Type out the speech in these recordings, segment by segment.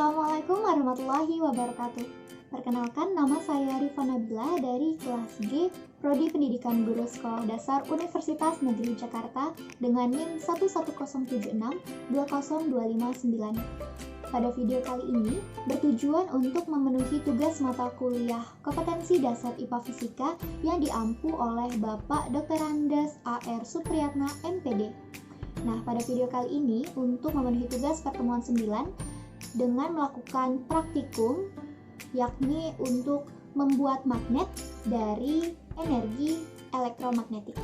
Assalamualaikum warahmatullahi wabarakatuh. Perkenalkan, nama saya Rifa Nabila dari kelas G, Prodi Pendidikan Guru Sekolah Dasar Universitas Negeri Jakarta dengan NIM 110720259. Pada video kali ini bertujuan untuk memenuhi tugas mata kuliah kompetensi dasar IPA Fisika yang diampu oleh Bapak Dr. Andes A.R. Supriyatna MPD. Nah, pada video kali ini untuk memenuhi tugas pertemuan 9 dengan melakukan praktikum, yakni untuk membuat magnet dari energi elektromagnetik.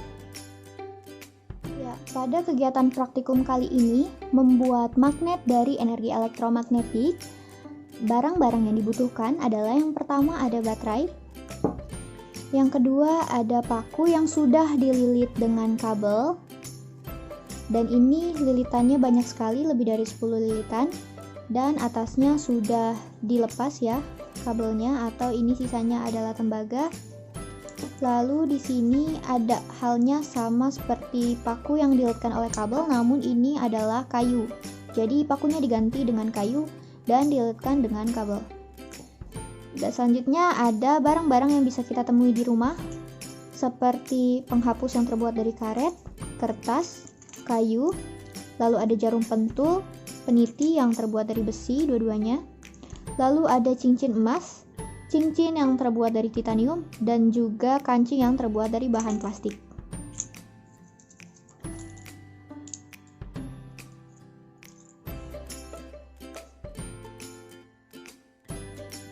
Ya, pada kegiatan praktikum kali ini, membuat magnet dari energi elektromagnetik, barang-barang yang dibutuhkan adalah yang pertama ada baterai, yang kedua ada paku yang sudah dililit dengan kabel, dan ini lilitannya banyak sekali, lebih dari 10 lilitan. Dan atasnya sudah dilepas ya kabelnya, atau ini sisanya adalah tembaga. Lalu di sini ada halnya sama seperti paku yang dililitkan oleh kabel, namun ini adalah kayu. Jadi pakunya diganti dengan kayu dan dililitkan dengan kabel. Dan selanjutnya ada barang-barang yang bisa kita temui di rumah, seperti penghapus yang terbuat dari karet, kertas, kayu. Lalu ada jarum pentul, peniti yang terbuat dari besi dua-duanya. Lalu ada cincin emas, cincin yang terbuat dari titanium, dan juga kancing yang terbuat dari bahan plastik.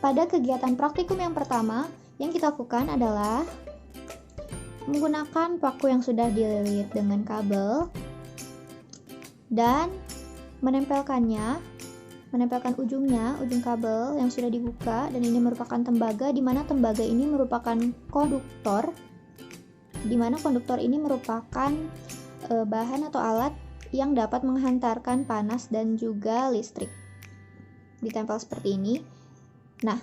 Pada kegiatan praktikum yang pertama, yang kita lakukan adalah menggunakan paku yang sudah dililit dengan kabel dan menempelkan ujung kabel yang sudah dibuka, dan ini merupakan tembaga, di mana tembaga ini merupakan konduktor, di mana konduktor ini merupakan bahan atau alat yang dapat menghantarkan panas dan juga listrik. Ditempel seperti ini. Nah,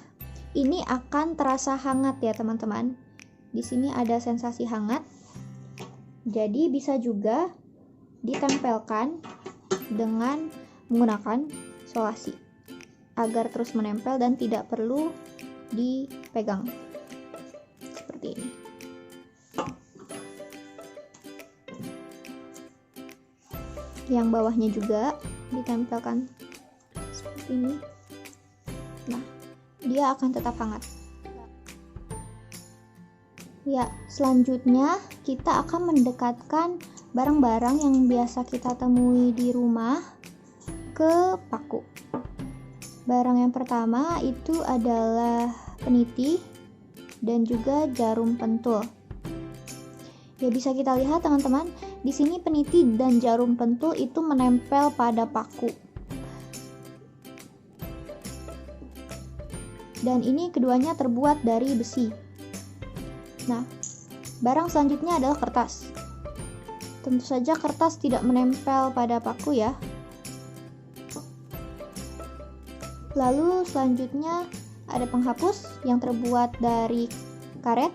ini akan terasa hangat ya teman-teman. Di sini ada sensasi hangat. Jadi bisa juga ditempelkan dengan menggunakan solasi agar terus menempel dan tidak perlu dipegang seperti ini. Yang bawahnya juga ditempelkan seperti ini. Nah, dia akan tetap hangat. Ya, selanjutnya kita akan mendekatkan barang-barang yang biasa kita temui di rumah ke paku. Barang yang pertama itu adalah peniti dan juga jarum pentul. Ya, bisa kita lihat teman-teman, di sini peniti dan jarum pentul itu menempel pada paku. Dan ini keduanya terbuat dari besi. Nah, barang selanjutnya adalah kertas. Tentu saja kertas tidak menempel pada paku ya. Lalu selanjutnya ada penghapus yang terbuat dari karet.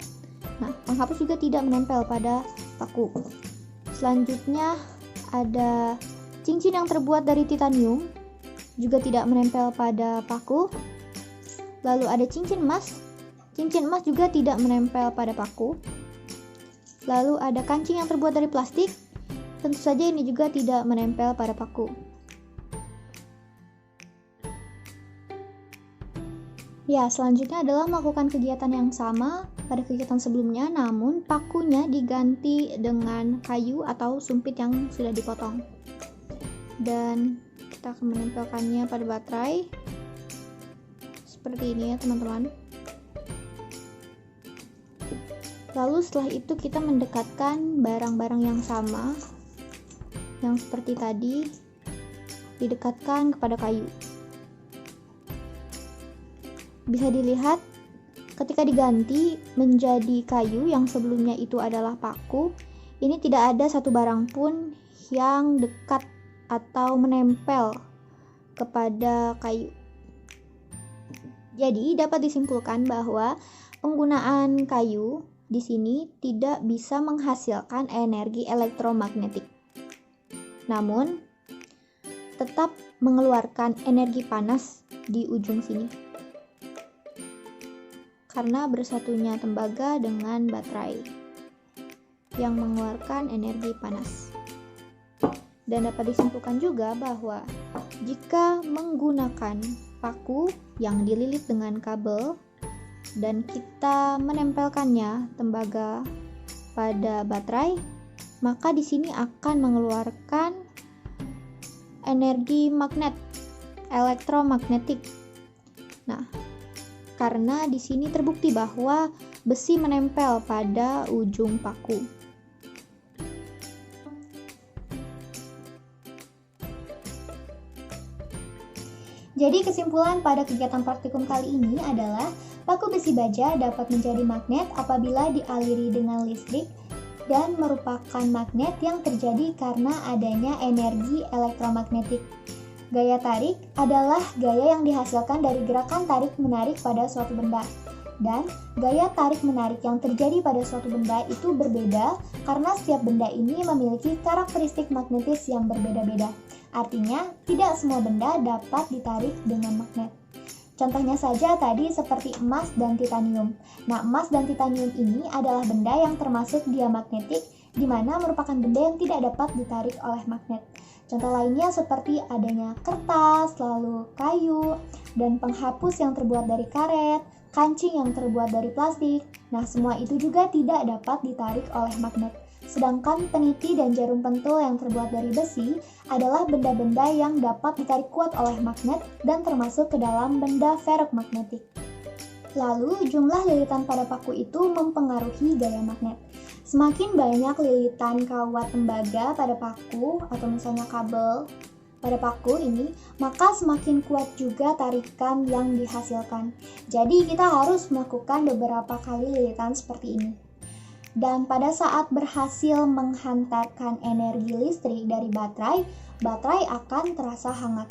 Nah, penghapus juga tidak menempel pada paku. Selanjutnya ada cincin yang terbuat dari titanium, juga tidak menempel pada paku. Lalu ada cincin emas. Cincin emas juga tidak menempel pada paku. Lalu ada kancing yang terbuat dari plastik. Tentu saja ini juga tidak menempel pada paku. Ya, selanjutnya adalah melakukan kegiatan yang sama pada kegiatan sebelumnya, namun pakunya diganti dengan kayu atau sumpit yang sudah dipotong. Dan kita akan menempelkannya pada baterai. Seperti ini ya teman-teman. Lalu setelah itu kita mendekatkan barang-barang yang sama, yang seperti tadi, didekatkan kepada kayu. Bisa dilihat ketika diganti menjadi kayu yang sebelumnya itu adalah paku, ini tidak ada satu barang pun yang dekat atau menempel kepada kayu. Jadi dapat disimpulkan bahwa penggunaan kayu di sini tidak bisa menghasilkan energi elektromagnetik. Namun, tetap mengeluarkan energi panas di ujung sini. Karena bersatunya tembaga dengan baterai yang mengeluarkan energi panas. Dan dapat disimpulkan juga bahwa jika menggunakan paku yang dililit dengan kabel dan kita menempelkannya tembaga pada baterai, maka di sini akan mengeluarkan energi magnet elektromagnetik. Nah, karena di sini terbukti bahwa besi menempel pada ujung paku. Jadi kesimpulan pada kegiatan praktikum kali ini adalah paku besi baja dapat menjadi magnet apabila dialiri dengan listrik dan merupakan magnet yang terjadi karena adanya energi elektromagnetik. Gaya tarik adalah gaya yang dihasilkan dari gerakan tarik-menarik pada suatu benda. Dan gaya tarik-menarik yang terjadi pada suatu benda itu berbeda karena setiap benda ini memiliki karakteristik magnetis yang berbeda-beda. Artinya, tidak semua benda dapat ditarik dengan magnet. Contohnya saja tadi seperti emas dan titanium. Nah, emas dan titanium ini adalah benda yang termasuk diamagnetik, di mana merupakan benda yang tidak dapat ditarik oleh magnet. Contoh lainnya seperti adanya kertas, lalu kayu, dan penghapus yang terbuat dari karet, kancing yang terbuat dari plastik. Nah, semua itu juga tidak dapat ditarik oleh magnet. Sedangkan peniti dan jarum pentul yang terbuat dari besi adalah benda-benda yang dapat ditarik kuat oleh magnet dan termasuk ke dalam benda ferromagnetik. Lalu, jumlah lilitan pada paku itu mempengaruhi gaya magnet. Semakin banyak lilitan kawat tembaga pada paku atau misalnya kabel pada paku ini, maka semakin kuat juga tarikan yang dihasilkan. Jadi kita harus melakukan beberapa kali lilitan seperti ini. Dan pada saat berhasil menghantarkan energi listrik dari baterai, baterai akan terasa hangat.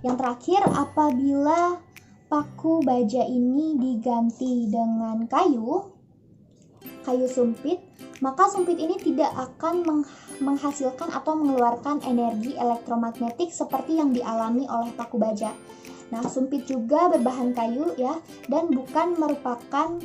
Yang terakhir, apabila paku baja ini diganti dengan kayu sumpit, maka sumpit ini tidak akan menghasilkan atau mengeluarkan energi elektromagnetik seperti yang dialami oleh paku baja. Nah, sumpit juga berbahan kayu ya, dan bukan merupakan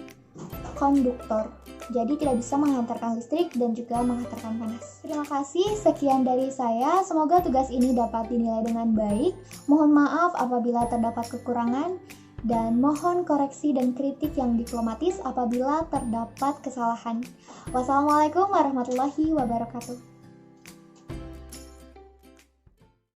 konduktor. Jadi tidak bisa menghantarkan listrik dan juga menghantarkan panas. Terima kasih, sekian dari saya. Semoga tugas ini dapat dinilai dengan baik. Mohon maaf apabila terdapat kekurangan. Dan mohon koreksi dan kritik yang diplomatis apabila terdapat kesalahan. Wassalamualaikum warahmatullahi wabarakatuh.